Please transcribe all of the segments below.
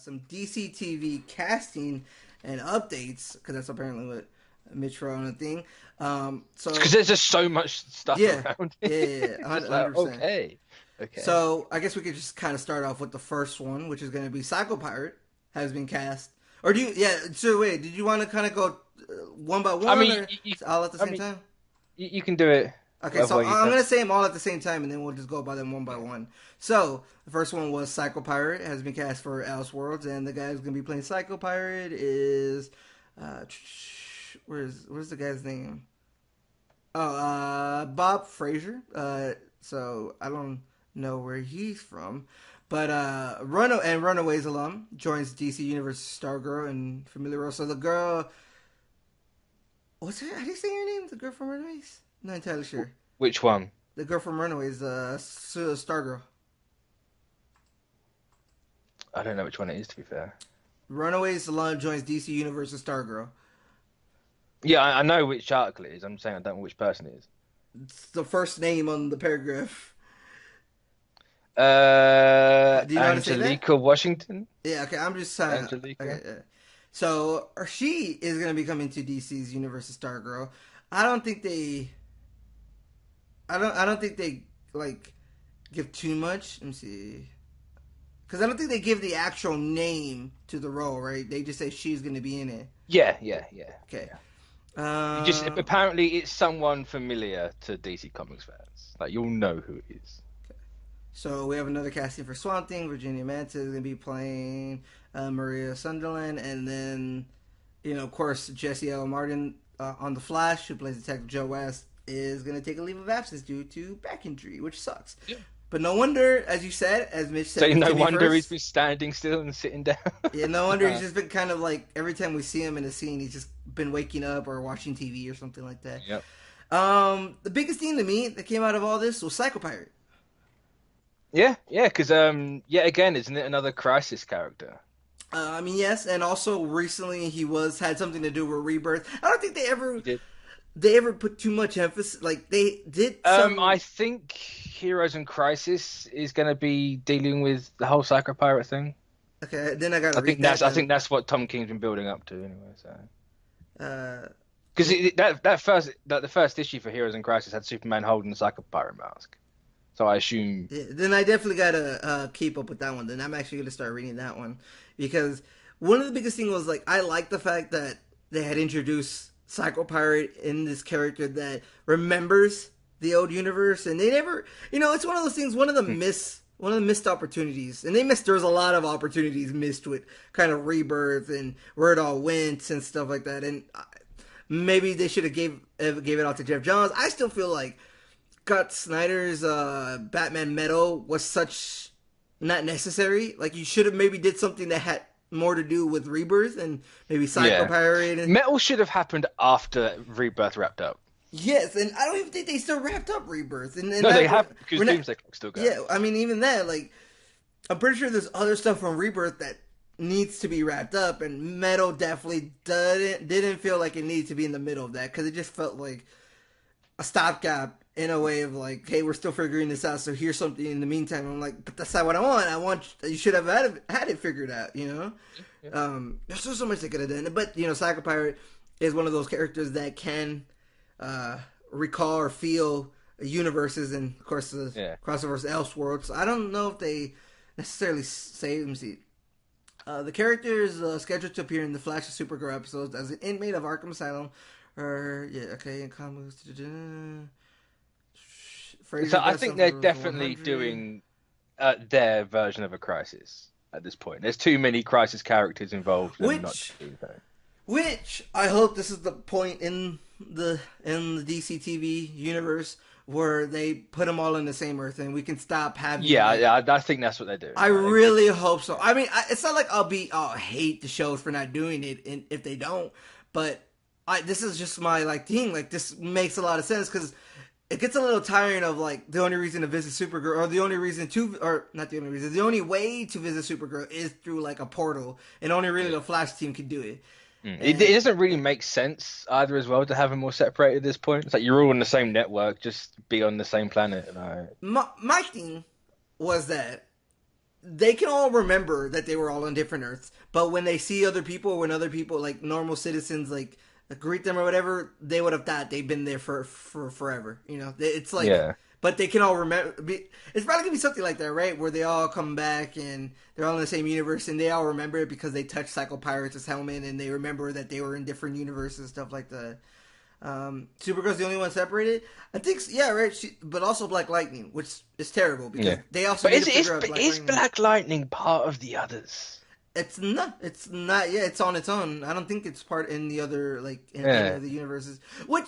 some DCTV casting and updates because that's apparently what Mitch wrote on the thing. So Because there's just so much stuff yeah, around. yeah, Just 100%. okay. So I guess we could just kind of start off with the first one, which is going to be Psycho Pirate has been cast. Or do you? Yeah. So wait, did you want to kind of go one by I one mean, or all at the I same mean, time? you can do it Okay, whatever so way you I'm feel. gonna say them all at the same time, and then we'll just go by them one by Yeah. one. So the first one was Psycho Pirate has been cast for Elseworlds, and the guy who's gonna be playing Psycho Pirate is, uh, where's the guy's name? Oh, Bob Fraser. So I don't know where he's from, but Runaways alum joins DC Universe Stargirl and familiar role. So the girl, what's her? How do you say her name? The girl from Runaways? Not entirely sure. Which one? The girl from Runaways, Stargirl. I don't know which one it is, to be fair. Runaways alum joins DC Universe Stargirl. Yeah, I know which article it is. I'm saying I don't know which person it is. It's the first name on the paragraph. Do you know how to say that? Angelica Washington? Yeah, okay, I'm just saying. Okay, Angelica? yeah. So she is gonna be coming to DC's Universe of Stargirl. I don't think they. I don't think they like give too much. Let me see. Because I don't think they give the actual name to the role, right? They just say she's gonna be in it. Yeah. Okay. You just apparently it's someone familiar to DC Comics fans. Like you'll know who it is. So we have another casting for Swamp Thing. Virginia Manta is going to be playing Maria Sunderland, and then, of course, Jesse L. Martin on The Flash, who plays Detective Joe West, is going to take a leave of absence due to back injury, which sucks. Yeah. But no wonder, as you said, as Mitch said, so no wonder he's been standing still and sitting down. Yeah, no wonder he's just been kind of like every time we see him in a scene, he's just been waking up or watching TV or something like that. Yep. The biggest thing to me that came out of all this was Psycho Pirate. Yeah, because again, isn't it another Crisis character? Yes, and also recently he had something to do with Rebirth. I don't think they ever put too much emphasis. Like they did. I think Heroes in Crisis is going to be dealing with the whole Psycho Pirate thing. Okay, then I got to I think I think that's what Tom King's been building up to anyway. So. Because the first issue for Heroes in Crisis had Superman holding the Psycho Pirate mask. So I assume. Yeah, then I definitely gotta keep up with that one. Then I'm actually gonna start reading that one because one of the biggest things was like I like the fact that they had introduced Psycho Pirate in this character that remembers the old universe, and they never, it's one of those things. One of the missed opportunities, and there was a lot of opportunities missed with kind of Rebirth and where it all went and stuff like that. And maybe they should have gave it all to Jeff Johns. I still feel like Scott Snyder's Batman Metal was such not necessary. Like you should have maybe did something that had more to do with Rebirth and maybe Psycho Pirate. And Metal should have happened after Rebirth wrapped up. Yes, and I don't even think they still wrapped up Rebirth. And no, they have because Doomsday Clock's still going. Yeah, I mean even that, like I'm pretty sure there's other stuff from Rebirth that needs to be wrapped up, and Metal definitely didn't feel like it needed to be in the middle of that because it just felt like a stopgap. In a way of like, hey, we're still figuring this out, so here's something in the meantime. I'm like, but that's not what I want. I want you should have had it figured out, Yeah. There's so much they could have done, but Psycho Pirate is one of those characters that can recall or feel universes, and of course the crossovers Elseworlds. So I don't know if they necessarily say. Let me see. The character is scheduled to appear in the Flash and Supergirl episodes as an inmate of Arkham Asylum. In comics. So I think they're definitely doing their version of a Crisis at this point. There's too many Crisis characters involved. Which I hope this is the point in the DCTV universe where they put them all in the same Earth and we can stop having. Yeah, I think that's what they're doing. I really hope so. I mean, it's not like I'll hate the shows for not doing it if they don't, but this is just my thing. Like this makes a lot of sense because it gets a little tiring of the only reason to visit Supergirl, or the only reason to, or not the only reason, the only way to visit Supergirl is through a portal, and only really the Flash team can do it. It doesn't really make sense either as well to have them all separated at this point. It's like you're all on the same network, just be on the same planet. My thing was that they can all remember that they were all on different Earths, but when they see other people, when other people like normal citizens like greet them or whatever, they would have thought they've been there for forever. You know, it's like, Yeah. but they can all remember. It's probably gonna be something like that, right? Where they all come back and they're all in the same universe, and they all remember it because they touched Psycho Pirates' helmet, and they remember that they were in different universes and stuff like that. Supergirl's the only one separated. I think, yeah, right. But also Black Lightning, which is terrible because they also. But is Black Lightning part of the others? It's not. It's not. Yeah, it's on its own. I don't think it's part in the other in any of the universes. Which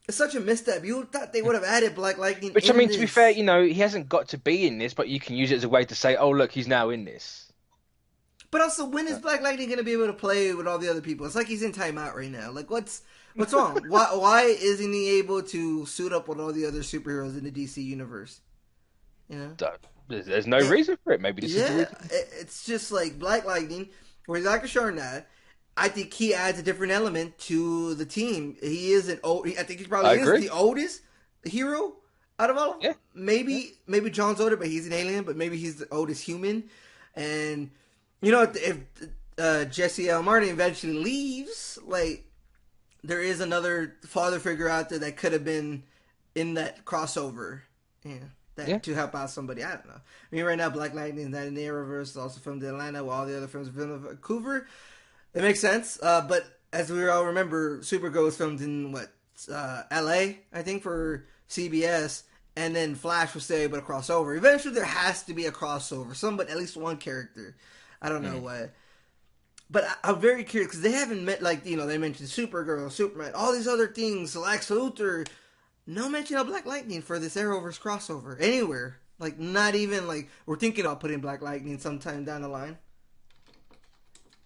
is such a misstep. You thought they would have added Black Lightning. Which, I mean, to be fair, you know, he hasn't got to be in this, but you can use it as a way to say, "Oh, look, he's now in this." But also, when is Black Lightning going to be able to play with all the other people? It's like he's in timeout right now. Like, what's wrong? Why isn't he able to suit up with all the other superheroes in the DC universe? You know, there's no reason for it. Maybe this is the reason. It's just like Black Lightning, where he's like a Sharnad. I think he adds a different element to the team. He is I think he probably is the oldest hero out of all of them. Yeah. Maybe John's older, but he's an alien. But maybe he's the oldest human. And you know, if Jesse L. Martin eventually leaves, like, there is another father figure out there that could have been in that crossover, to help out somebody. I don't know. I mean, right now, Black Lightning is not in the Arrowverse, also filmed in Atlanta, while all the other films are filmed in Vancouver. It makes sense. But as we all remember, Supergirl was filmed in L.A., I think, for CBS, and then Flash was still able to cross over. Eventually, there has to be a crossover. At least one character. I don't know what. But I'm very curious, because they haven't met, they mentioned Supergirl, Superman, all these other things, Lex Luthor. No mention of Black Lightning for this Arrowverse crossover anywhere. Like, not even, we're thinking about putting Black Lightning sometime down the line.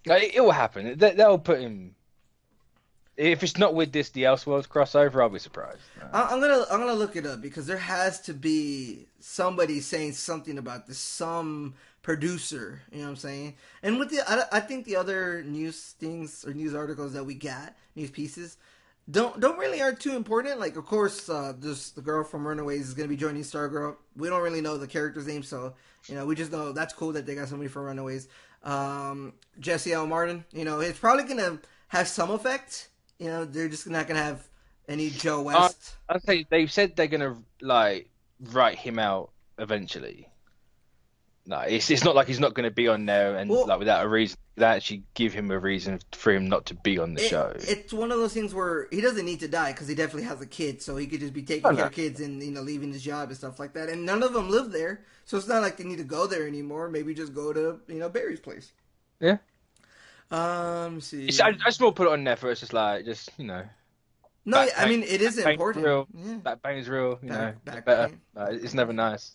It will happen. They'll put him. If it's not with the Elseworlds crossover, I'll be surprised. I'm gonna look it up, because there has to be somebody saying something about this, some producer, you know what I'm saying? And with I think the other news things or news articles that we got, news pieces, don't really are too important. Like, of course, just the girl from Runaways is gonna be joining Stargirl. We don't really know the character's name, so we just know that's cool that they got somebody from Runaways. Jesse L. Martin, it's probably gonna have some effect. They're just not gonna have any Joe West. I'd say they've said they're gonna write him out eventually. No, it's not like he's not going to be on there and without a reason. They actually give him a reason for him not to be on the show. It's one of those things where he doesn't need to die because he definitely has a kid, so he could just be taking care of kids and leaving his job and stuff like that. And none of them live there, so it's not like they need to go there anymore. Maybe just go to Barry's place. Yeah. See. I just want to put it on there for us, No, I mean it is important. Real. Yeah. Back pain is real. Back better. pain. It's never nice.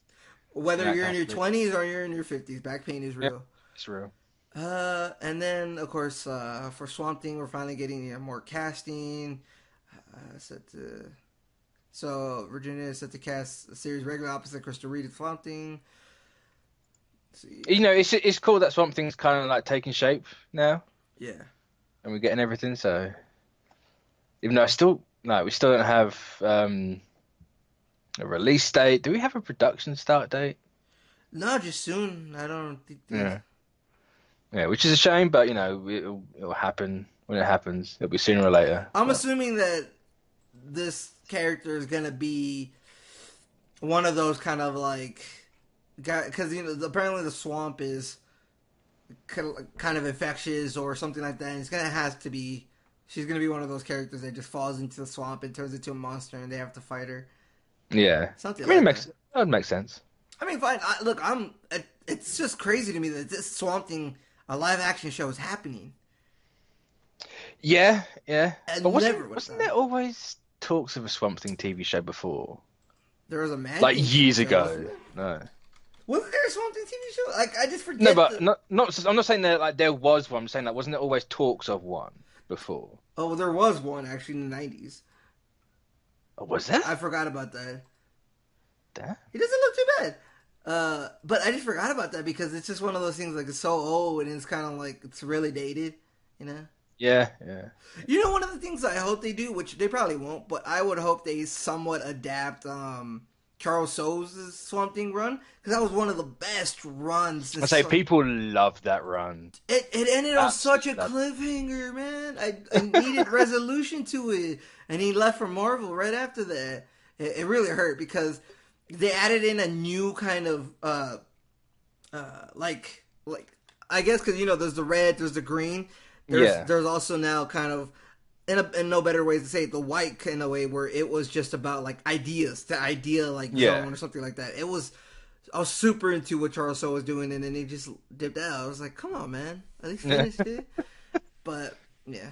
Whether you're in your 20s or you're in your 50s, back pain is real. Yeah, it's real. And then, of course, for Swamp Thing, we're finally getting more casting. So Virginia is set to cast a series regular opposite Krista Reed as Swamp Thing. It's cool that Swamp Thing's kind of taking shape now. Yeah. And we're getting everything, so... Even though we still don't have... a release date. Do we have a production start date? No, just soon. I don't think. Yeah, which is a shame, but it'll happen when it happens. It'll be sooner or later. I'm assuming that this character is gonna be one of those kind of because apparently the swamp is kind of infectious or something like that. And it's gonna have to be. She's gonna be one of those characters that just falls into the swamp and turns into a monster, and they have to fight her. Yeah, something. That would make sense. I mean, fine. It's just crazy to me that this Swamp Thing, a live action show, is happening. Yeah. But wasn't there always talks of a Swamp Thing TV show before? There was a man years ago. No. Wasn't there a Swamp Thing TV show? I just forget. No, but not. I'm not saying that there was one. I'm saying wasn't there always talks of one before? Oh, well, there was one actually in the 90s. Oh, was that? I forgot about that. Damn. He doesn't look too bad. But I just forgot about that because it's just one of those things it's so old and it's kind of it's really dated, Yeah. One of the things I hope they do, which they probably won't, but I would hope they somewhat adapt Charles Soule's Swamp Thing run, because that was one of the best runs. I say people love that run. It ended on such a Absolutely. cliffhanger, man. I needed resolution to it, and he left for Marvel right after that. It really hurt because they added in a new kind of like I guess because there's the red, there's the green. There's also now kind of in no better ways to say it, the white kind of way where it was just about like ideas, the idea like zone or something like that. I was super into what Charles Soule was doing, and then he just dipped out. I was like, come on, man, at least finish it. But yeah,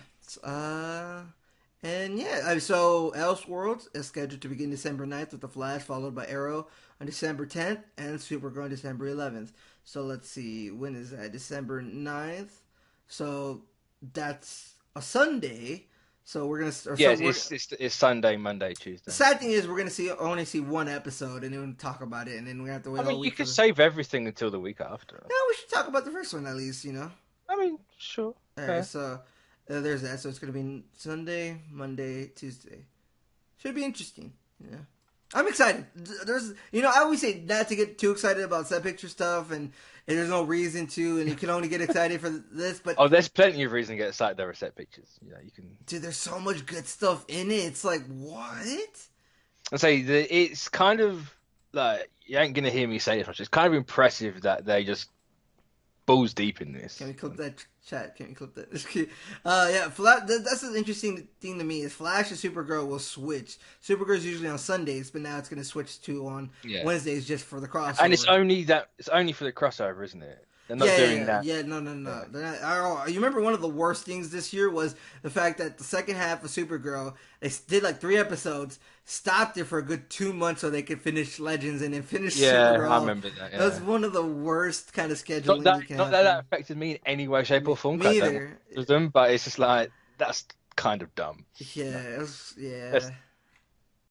and yeah, so Elseworlds is scheduled to begin December 9th with The Flash, followed by Arrow on December 10th, and Supergirl on December 11th. So let's see, when is that? December 9th. So that's a Sunday. So we're gonna. It's Sunday, Monday, Tuesday. The sad thing is we're gonna only see one episode and then talk about it, and then we have to wait. I mean, you could save everything until the week after. No, we should talk about the first one at least. I mean, sure. All right, so there's that. So it's gonna be Sunday, Monday, Tuesday. Should be interesting. Yeah, I'm excited. I always say not to get too excited about set picture stuff, and there's no reason to, and you can only get excited for this. But there's plenty of reason to get excited over set pictures. You can. Dude, there's so much good stuff in it. It's like what? I say it's kind of like you ain't gonna hear me say this much. It's kind of impressive that they just balls deep in this. Can we clip that chat? Can we clip that? Yeah, that's an interesting thing to me is Flash and Supergirl will switch. Supergirl's usually on Sundays, but now it's going to switch to on Wednesdays just for the crossover. And it's only for the crossover, isn't it? They're not doing that. Yeah, no. You remember one of the worst things this year was the fact that the second half of Supergirl, they did like 3 episodes, stopped it for a good 2 months so they could finish Legends and then finish Supergirl. I remember that. Yeah. That was one of the worst kind of scheduling. Not that affected me in any way, shape, or form. Me either. Them, but it's just like that's kind of dumb. Yeah,